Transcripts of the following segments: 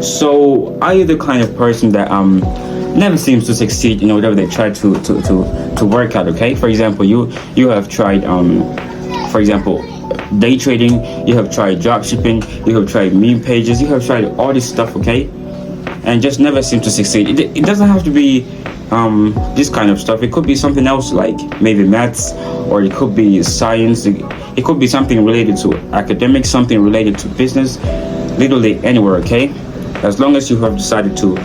So are you the kind of person that never seems to succeed in whatever they try to work out? Okay, for example, you have tried for example, day trading, you have tried drop shipping, you have tried meme pages, you have tried all this stuff, okay, and just never seem to succeed. It doesn't have to be this kind of stuff. It could be something else, like maybe maths, or it could be science. It could be something related to academics, something related to business, literally anywhere, okay, as long as you have decided to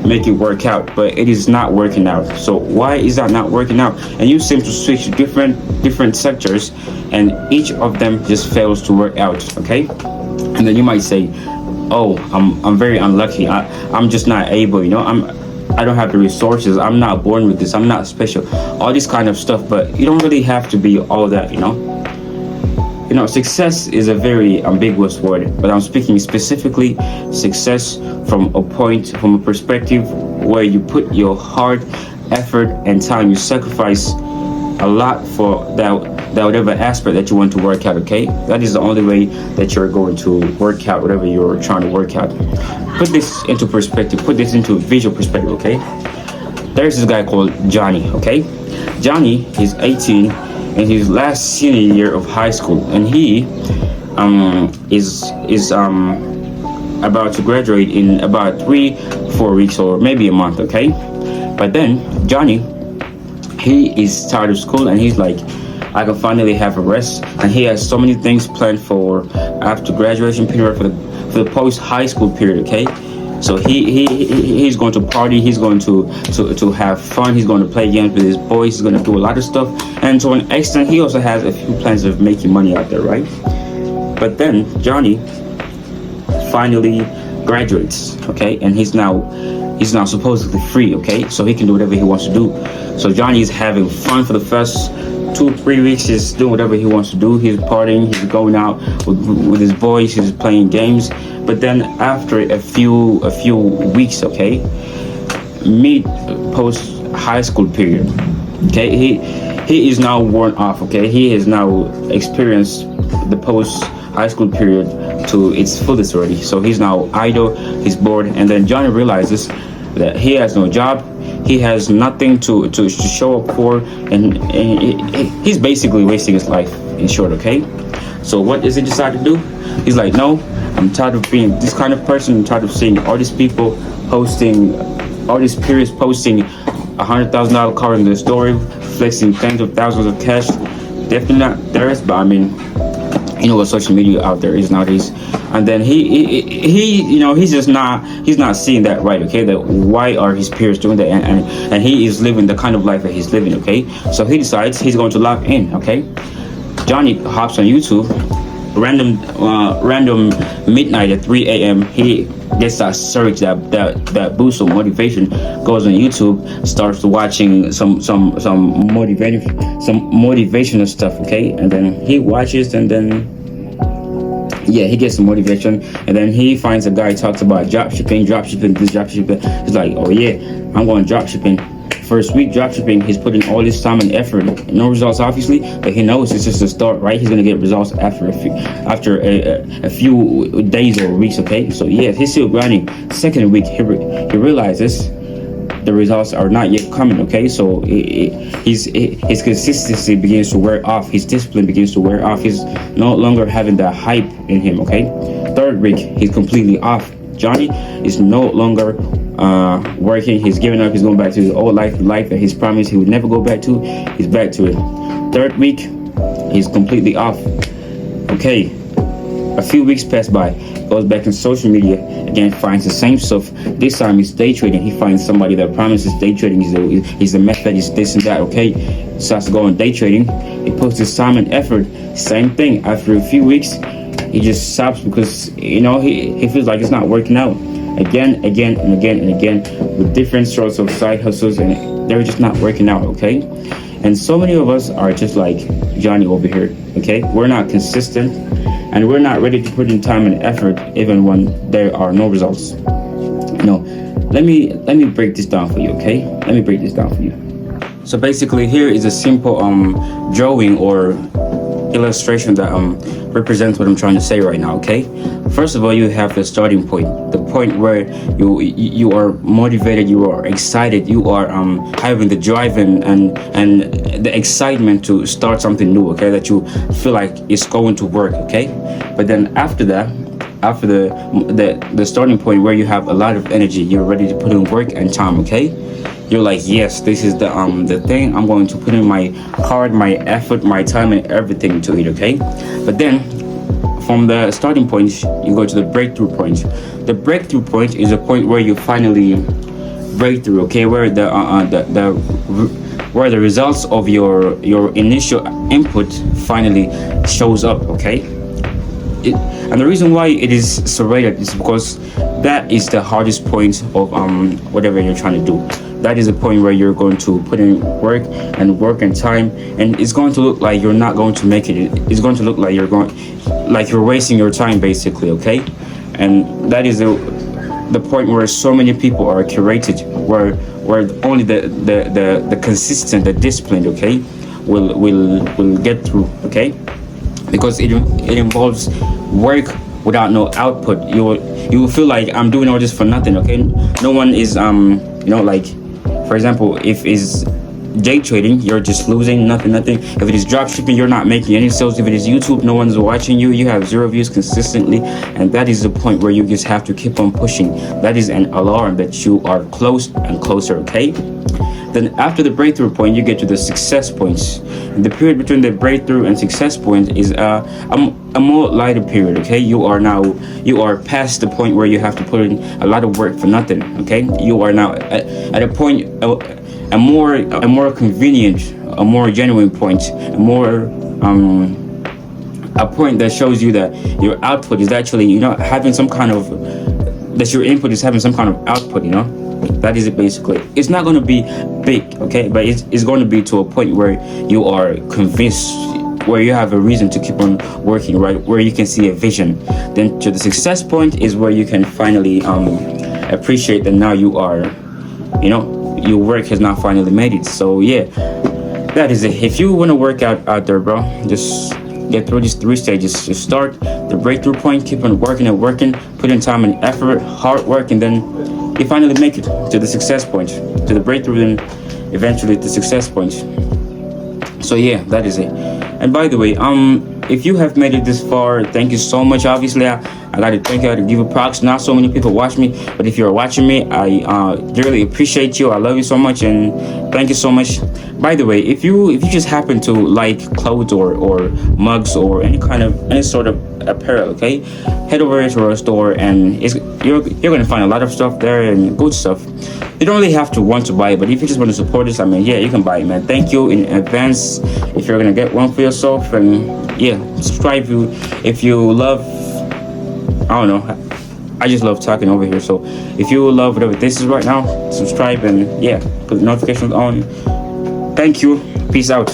make it work out. But it is not working out. So why is that not working out? And you seem to switch to different sectors, and each of them just fails to work out, okay. And then you might say, oh, I'm very unlucky, I'm just not able, I don't have the resources, I'm not born with this, I'm not special, all this kind of stuff. But you don't really have to be all that. Success is a very ambiguous word, but I'm speaking specifically success from a perspective where you put your hard effort and time, you sacrifice a lot for that whatever aspect that you want to work out, okay. That is the only way that you're going to work out whatever you're trying to work out. Put this into perspective, put this into visual perspective, okay. There's this guy called Johnny, okay. Johnny is 18 in his last senior year of high school, and he is about to graduate in about 3-4 weeks or maybe a month, okay. But then Johnny, he is tired of school, and he's like, I can finally have a rest. And he has so many things planned for after graduation period, for the post high school period, okay. So he's going to party, he's going to have fun, he's going to play games with his boys, he's going to do a lot of stuff, and to an extent he also has a few plans of making money out there, right? But then Johnny finally graduates, okay, and he's now supposedly free, okay, so he can do whatever he wants to do. So Johnny is having fun for the first 2-3 weeks. He's doing whatever he wants to do. He's partying, he's going out with his boys, he's playing games. But then after a few weeks, okay, mid post high school period, okay, he is now worn off, okay. He has now experienced the post high school period to its fullest already. So he's now idle, he's bored, and then Johnny realizes that he has no job, he has nothing to show up for, and he's basically wasting his life, in short, okay. So what does he decide to do? He's like, no, I'm tired of being this kind of person. I'm tired of seeing all these people posting, all these peers posting $100,000 car in their story, flexing tens of thousands of cash. Definitely not theirs, but I mean, you know what social media out there is nowadays. And then he's not seeing that, right, okay, that why are his peers doing that, and he is living the kind of life that he's living, okay. So he decides he's going to log in, okay. Johnny hops on YouTube, random midnight at 3 a.m. He gets that surge, that boost of motivation, goes on YouTube, starts watching some motivational stuff, okay. And then he watches, and then he gets some motivation, and then he finds a guy talks about drop shipping. He's like, oh yeah, I'm going drop shipping. First week drop shipping, he's putting all this time and effort, no results obviously, but he knows it's just a start, right? He's gonna get results after a few days or weeks, okay. So yeah, he's still grinding. Second week, he realizes the results are not yet coming, okay. So his consistency begins to wear off, his discipline begins to wear off, he's no longer having that hype in him, okay. Third week, he's completely off. Johnny is no longer working, he's giving up, he's going back to his old life, the life that he's promised he would never go back to. He's back to it. Third week, he's completely off. Okay, a few weeks pass by, goes back in social media again, finds the same stuff. This time he's day trading. He finds somebody that promises day trading, he's the method, he's this and that, okay. Starts to go on day trading, he puts his time and effort. Same thing, after a few weeks he just stops because he feels like it's not working out. Again with different sorts of side hustles, and they're just not working out, okay. And so many of us are just like Johnny over here, okay. We're not consistent, and we're not ready to put in time and effort even when there are no results. Let me break this down for you, okay. Let me break this down for you. So basically, here is a simple drawing or illustration that represents what I'm trying to say right now. Okay, first of all, you have the starting point, the point where you are motivated, you are excited, you are having the drive and the excitement to start something new. Okay, that you feel like it's going to work. Okay, but then after that, after the starting point where you have a lot of energy, you're ready to put in work and time. Okay, you're like, yes, this is the thing. I'm going to put in my heart, my effort, my time, and everything to it. Okay, but then from the starting point, you go to the breakthrough point. The breakthrough point is a point where you finally break through. Okay, where the where the results of your initial input finally shows up. Okay, and the reason why it is so rated is because that is the hardest point of whatever you're trying to do. That is the point where you're going to put in work and time, and it's going to look like you're not going to make it. It's going to look like you're wasting your time, basically. Okay, and that is the point where so many people are curated, where only the consistent, the disciplined, okay, will get through. Okay, because it involves work without no output. You will feel like I'm doing all this for nothing. Okay, no one is like, for example, if it's day trading, you're just losing nothing. If it is drop shipping, you're not making any sales. If it is YouTube, no one's watching you. You have 0 views consistently, and that is the point where you just have to keep on pushing. That is an alarm that you are close and closer. Okay. Then after the breakthrough point, you get to the success points. And the period between the breakthrough and success point is a more lighter period. Okay, you are past the point where you have to put in a lot of work for nothing. Okay, you are now at a point, a more convenient, a more genuine point, a point that shows you that your output is actually having some kind of, that your input is having some kind of output. That is it basically. It's not going to be big, okay, but it's going to be to a point where you are convinced, where you have a reason to keep on working, right, where you can see a vision. Then to the success point is where you can finally appreciate that now you are, your work has now finally made it. So yeah, that is it. If you want to work out there, bro, just get through these 3 stages. Just start the breakthrough point, keep on working, put in time and effort, hard work, and then you finally make it to the success point, to the breakthrough, then eventually the success point. So yeah, that is it. And by the way, if you have made it this far, thank you so much. Obviously, I gotta thank you. I gotta give you props. Not so many people watch me, but if you're watching me, I dearly appreciate you. I love you so much, and thank you so much. By the way, if you just happen to like clothes or mugs or any sort of apparel, okay, head over to our store, and you're gonna find a lot of stuff there and good stuff. You don't really have to want to buy it, but if you just want to support us, I mean, yeah, you can buy it, man. Thank you in advance if you're gonna get one for yourself, and yeah, subscribe if you love. I don't know. I just love talking over here. So if you love whatever this is right now, subscribe and yeah, put the notifications on. Thank you. Peace out.